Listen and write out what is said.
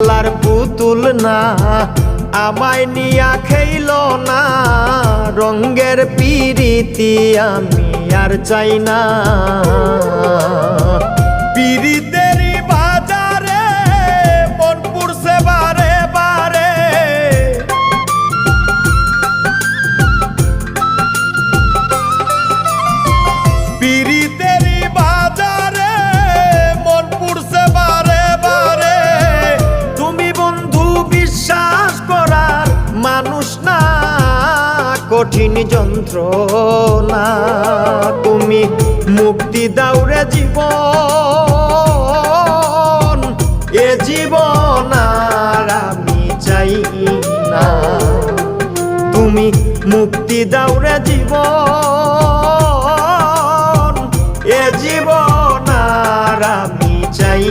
লার পুতুল না আমায় নিয়া খেইল না রঙ্গের পিরিতি আমি আর চাই না পিরিতেরই বাজারে মন পুরছে বারে বারে পিরিতেরই বাজারে মন পুরছে বারে বারে তুমি বন্ধু বিশ্বাস করার মানুষ না কঠিন যন্ত্রণা তুমি মুক্তি দাও রে জীবন এ জীবন আর আমি চাই না তুমি মুক্তি দাও রে জীবন এ জীবন আর আমি চাই